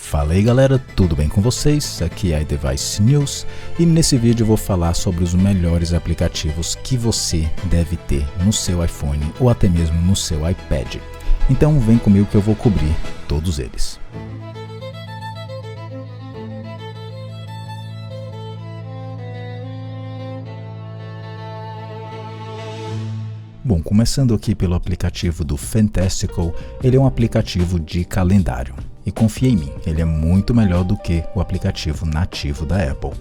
Fala aí galera, tudo bem com vocês? Aqui é iDevice News e nesse vídeo eu vou falar sobre os melhores aplicativos que você deve ter no seu iPhone ou até mesmo no seu iPad. Então vem comigo que eu vou cobrir todos eles. Bom, começando aqui pelo aplicativo do Fantastical, ele é um aplicativo de calendário. E confia em mim, ele é muito melhor do que o aplicativo nativo da Apple.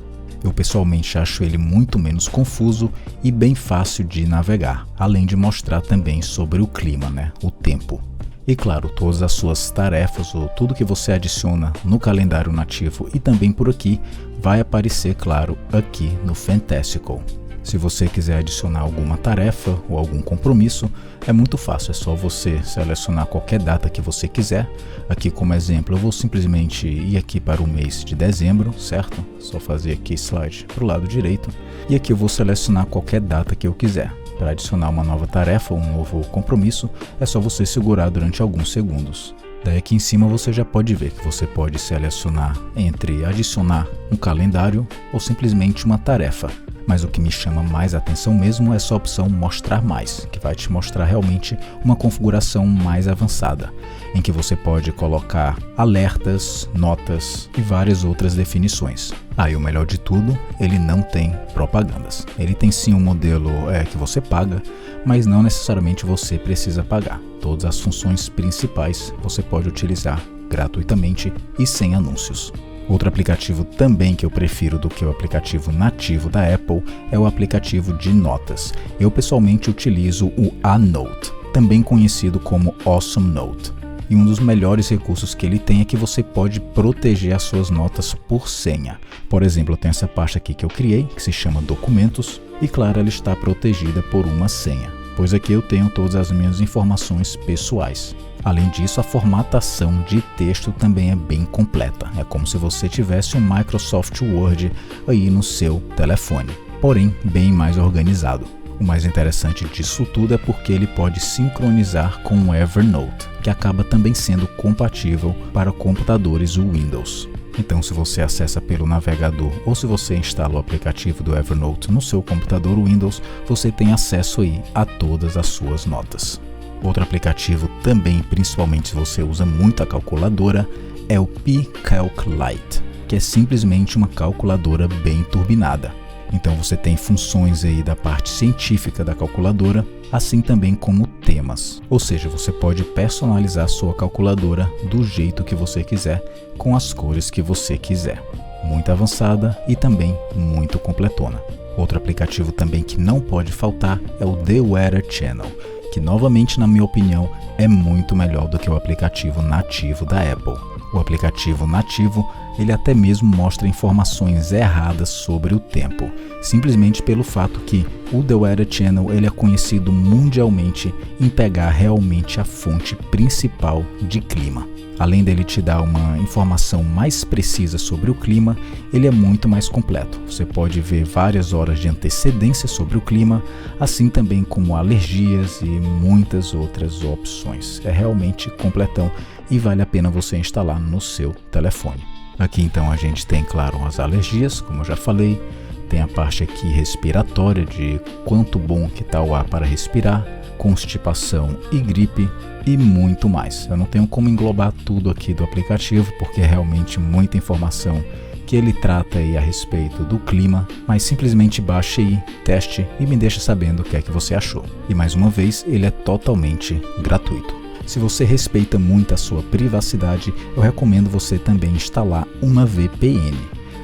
Eu pessoalmente acho ele muito menos confuso e bem fácil de navegar, além de mostrar também sobre o clima, o tempo. E claro, todas as suas tarefas ou tudo que você adiciona no calendário nativo e também por aqui, vai aparecer, claro, aqui no Fantastical. Se você quiser adicionar alguma tarefa ou algum compromisso, é muito fácil, é só você selecionar qualquer data que você quiser. Aqui como exemplo, eu vou simplesmente ir aqui para o mês de dezembro, certo? Só fazer aqui slide para o lado direito. E aqui eu vou selecionar qualquer data que eu quiser. Para adicionar uma nova tarefa ou um novo compromisso, é só você segurar durante alguns segundos. Daí aqui em cima você já pode ver que você pode selecionar entre adicionar um calendário ou simplesmente uma tarefa. Mas o que me chama mais atenção mesmo é essa opção mostrar mais, que vai te mostrar realmente uma configuração mais avançada, em que você pode colocar alertas, notas e várias outras definições. E o melhor de tudo, ele não tem propagandas. Ele tem sim um modelo que você paga, mas não necessariamente você precisa pagar. Todas as funções principais você pode utilizar gratuitamente e sem anúncios. Outro aplicativo também que eu prefiro do que o aplicativo nativo da Apple é o aplicativo de notas. Eu pessoalmente utilizo o aNote, também conhecido como Awesome Note. E um dos melhores recursos que ele tem é que você pode proteger as suas notas por senha. Por exemplo, eu tenho essa pasta aqui que eu criei, que se chama Documentos, e claro, ela está protegida por uma senha, pois aqui eu tenho todas as minhas informações pessoais. Além disso, a formatação de texto também é bem completa. É como se você tivesse um Microsoft Word aí no seu telefone, porém bem mais organizado. O mais interessante disso tudo é porque ele pode sincronizar com o Evernote, que acaba também sendo compatível para computadores Windows. Então, se você acessa pelo navegador ou se você instala o aplicativo do Evernote no seu computador Windows, você tem acesso aí a todas as suas notas. Outro aplicativo também, principalmente se você usa muito a calculadora, é o pCalc Lite, que é simplesmente uma calculadora bem turbinada. Então você tem funções aí da parte científica da calculadora, assim também como temas. Ou seja, você pode personalizar sua calculadora do jeito que você quiser, com as cores que você quiser. Muito avançada e também muito completona. Outro aplicativo também que não pode faltar é o The Weather Channel, que novamente, na minha opinião, é muito melhor do que o aplicativo nativo da Apple. O aplicativo nativo, ele até mesmo mostra informações erradas sobre o tempo, simplesmente pelo fato que o The Weather Channel ele é conhecido mundialmente em pegar realmente a fonte principal de clima. Além dele te dar uma informação mais precisa sobre o clima, ele é muito mais completo. Você pode ver várias horas de antecedência sobre o clima, assim também como alergias e muitas outras opções. É realmente completão e vale a pena você instalar no seu telefone. Aqui então a gente tem, claro, as alergias, como eu já falei, tem a parte aqui respiratória de quanto bom que está o ar para respirar, constipação e gripe e muito mais. Eu não tenho como englobar tudo aqui do aplicativo porque é realmente muita informação que ele trata aí a respeito do clima, mas simplesmente baixe aí, teste e me deixa sabendo o que é que você achou. E mais uma vez, ele é totalmente gratuito. Se você respeita muito a sua privacidade, eu recomendo você também instalar uma VPN.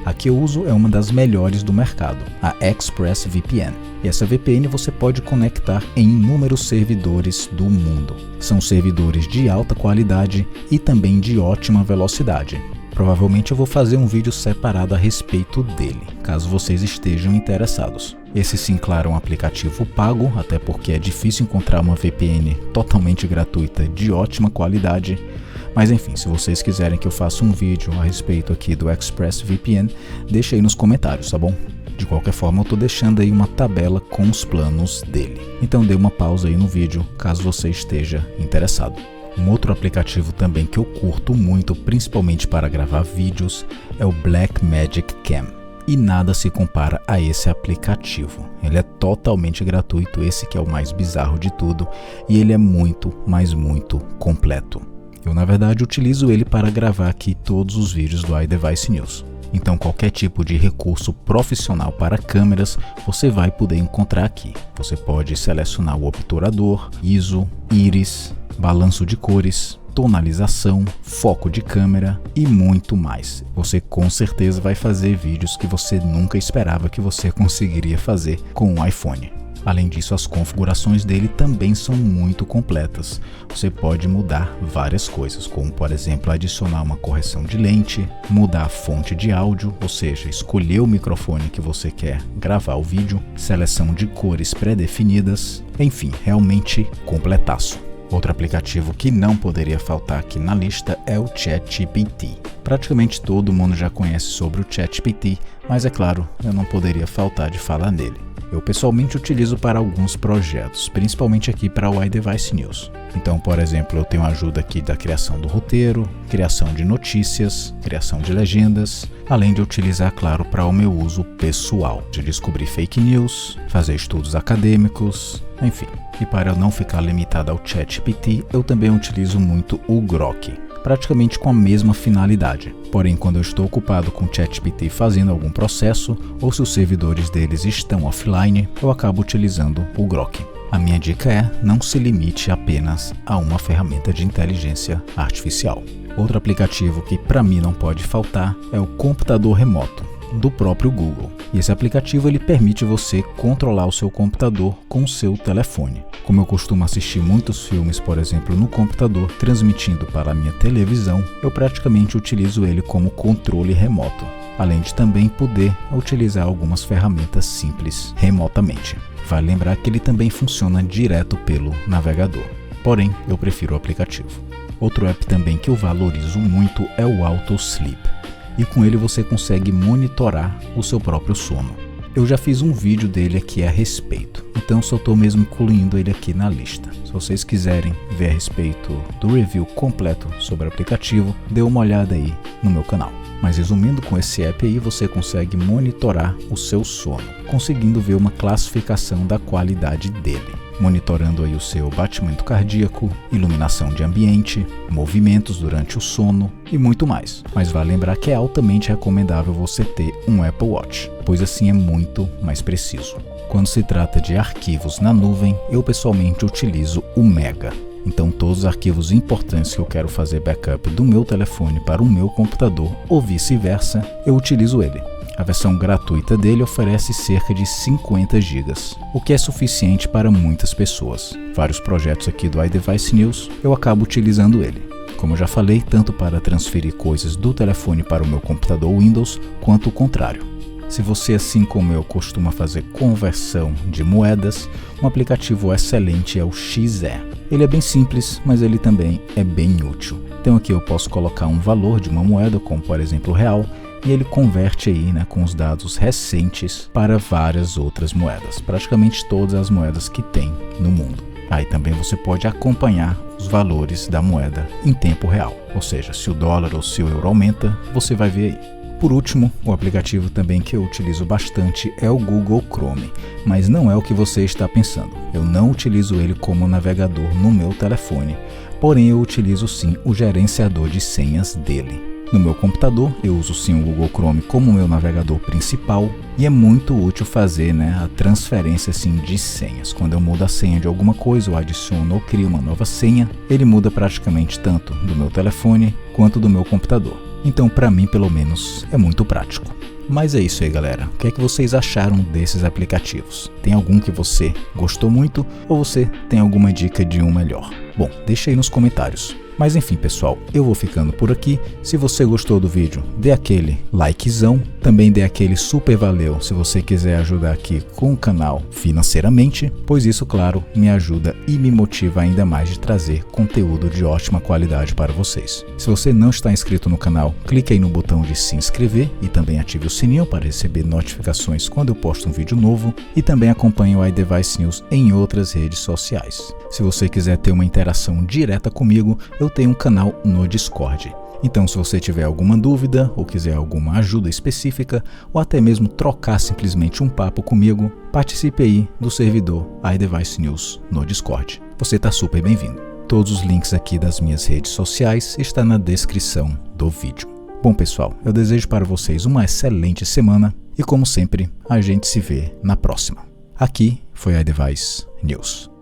A que eu uso é uma das melhores do mercado, a ExpressVPN. E essa VPN você pode conectar em inúmeros servidores do mundo. São servidores de alta qualidade e também de ótima velocidade. Provavelmente eu vou fazer um vídeo separado a respeito dele, caso vocês estejam interessados. Esse sim, claro, é um aplicativo pago, até porque é difícil encontrar uma VPN totalmente gratuita de ótima qualidade. Mas enfim, se vocês quiserem que eu faça um vídeo a respeito aqui do ExpressVPN, deixa aí nos comentários, tá bom? De qualquer forma, eu tô deixando aí uma tabela com os planos dele. Então dê uma pausa aí no vídeo, caso você esteja interessado. Um outro aplicativo também que eu curto muito, principalmente para gravar vídeos, é o Blackmagic Cam. E nada se compara a esse aplicativo. Ele é totalmente gratuito, esse que é o mais bizarro de tudo, e ele é muito, mas muito completo. Eu, na verdade, utilizo ele para gravar aqui todos os vídeos do iDevice News. Então, qualquer tipo de recurso profissional para câmeras, você vai poder encontrar aqui. Você pode selecionar o obturador, ISO, íris, balanço de cores, tonalização, foco de câmera e muito mais. Você com certeza vai fazer vídeos que você nunca esperava que você conseguiria fazer com um iPhone. Além disso, as configurações dele também são muito completas. Você pode mudar várias coisas, como por exemplo adicionar uma correção de lente, mudar a fonte de áudio, ou seja, escolher o microfone que você quer gravar o vídeo, seleção de cores pré-definidas, enfim, realmente completaço. Outro aplicativo que não poderia faltar aqui na lista é o ChatGPT. Praticamente todo mundo já conhece sobre o ChatGPT, mas é claro, eu não poderia faltar de falar nele. Eu pessoalmente utilizo para alguns projetos, principalmente aqui para o iDevice News. Então, por exemplo, eu tenho ajuda aqui da criação do roteiro, criação de notícias, criação de legendas, além de utilizar, claro, para o meu uso pessoal, de descobrir fake news, fazer estudos acadêmicos, enfim. E para eu não ficar limitado ao ChatGPT, eu também utilizo muito o Grok, praticamente com a mesma finalidade. Porém, quando eu estou ocupado com o ChatGPT fazendo algum processo, ou se os servidores deles estão offline, eu acabo utilizando o Grok. A minha dica é: não se limite apenas a uma ferramenta de inteligência artificial. Outro aplicativo que para mim não pode faltar é o computador remoto do próprio Google. E esse aplicativo ele permite você controlar o seu computador com o seu telefone. Como eu costumo assistir muitos filmes, por exemplo, no computador, transmitindo para a minha televisão, eu praticamente utilizo ele como controle remoto, além de também poder utilizar algumas ferramentas simples remotamente. Vale lembrar que ele também funciona direto pelo navegador, porém eu prefiro o aplicativo. Outro app também que eu valorizo muito é o AutoSleep. E com ele você consegue monitorar o seu próprio sono. Eu já fiz um vídeo dele aqui a respeito, então só estou mesmo incluindo ele aqui na lista. Se vocês quiserem ver a respeito do review completo sobre o aplicativo, dê uma olhada aí no meu canal. Mas resumindo, com esse app aí você consegue monitorar o seu sono, conseguindo ver uma classificação da qualidade dele, monitorando aí o seu batimento cardíaco, iluminação de ambiente, movimentos durante o sono e muito mais. Mas vale lembrar que é altamente recomendável você ter um Apple Watch, pois assim é muito mais preciso. Quando se trata de arquivos na nuvem, eu pessoalmente utilizo o Mega. Então todos os arquivos importantes que eu quero fazer backup do meu telefone para o meu computador ou vice-versa, eu utilizo ele. A versão gratuita dele oferece cerca de 50 GB, o que é suficiente para muitas pessoas. Vários projetos aqui do iDevice News, eu acabo utilizando ele. Como eu já falei, tanto para transferir coisas do telefone para o meu computador Windows, quanto o contrário. Se você, assim como eu, costuma fazer conversão de moedas, um aplicativo excelente é o XE. Ele é bem simples, mas ele também é bem útil. Então aqui eu posso colocar um valor de uma moeda, como por exemplo o real, e ele converte aí, com os dados recentes para várias outras moedas, praticamente todas as moedas que tem no mundo. Aí também você pode acompanhar os valores da moeda em tempo real, ou seja, se o dólar ou se o euro aumenta, você vai ver aí. Por último, o aplicativo também que eu utilizo bastante é o Google Chrome, mas não é o que você está pensando. Eu não utilizo ele como navegador no meu telefone, porém eu utilizo sim o gerenciador de senhas dele. No meu computador, eu uso sim o Google Chrome como meu navegador principal e é muito útil fazer a transferência de senhas. Quando eu mudo a senha de alguma coisa, eu adiciono ou crio uma nova senha, ele muda praticamente tanto do meu telefone quanto do meu computador. Então, para mim, pelo menos, é muito prático. Mas é isso aí, galera. O que é que vocês acharam desses aplicativos? Tem algum que você gostou muito ou você tem alguma dica de um melhor? Bom, deixa aí nos comentários. Mas enfim, pessoal, eu vou ficando por aqui. Se você gostou do vídeo, dê aquele likezão, também dê aquele super valeu se você quiser ajudar aqui com o canal financeiramente, pois isso, claro, me ajuda e me motiva ainda mais de trazer conteúdo de ótima qualidade para vocês. Se você não está inscrito no canal, clique aí no botão de se inscrever e também ative o sininho para receber notificações quando eu posto um vídeo novo, e também acompanhe o iDevice News em outras redes sociais. Se você quiser ter uma interação direta comigo, eu tenho um canal no Discord. Então, se você tiver alguma dúvida ou quiser alguma ajuda específica ou até mesmo trocar simplesmente um papo comigo, participe aí do servidor iDevice News no Discord. Você está super bem-vindo. Todos os links aqui das minhas redes sociais estão na descrição do vídeo. Bom, pessoal, eu desejo para vocês uma excelente semana e, como sempre, a gente se vê na próxima. Aqui foi iDevice News.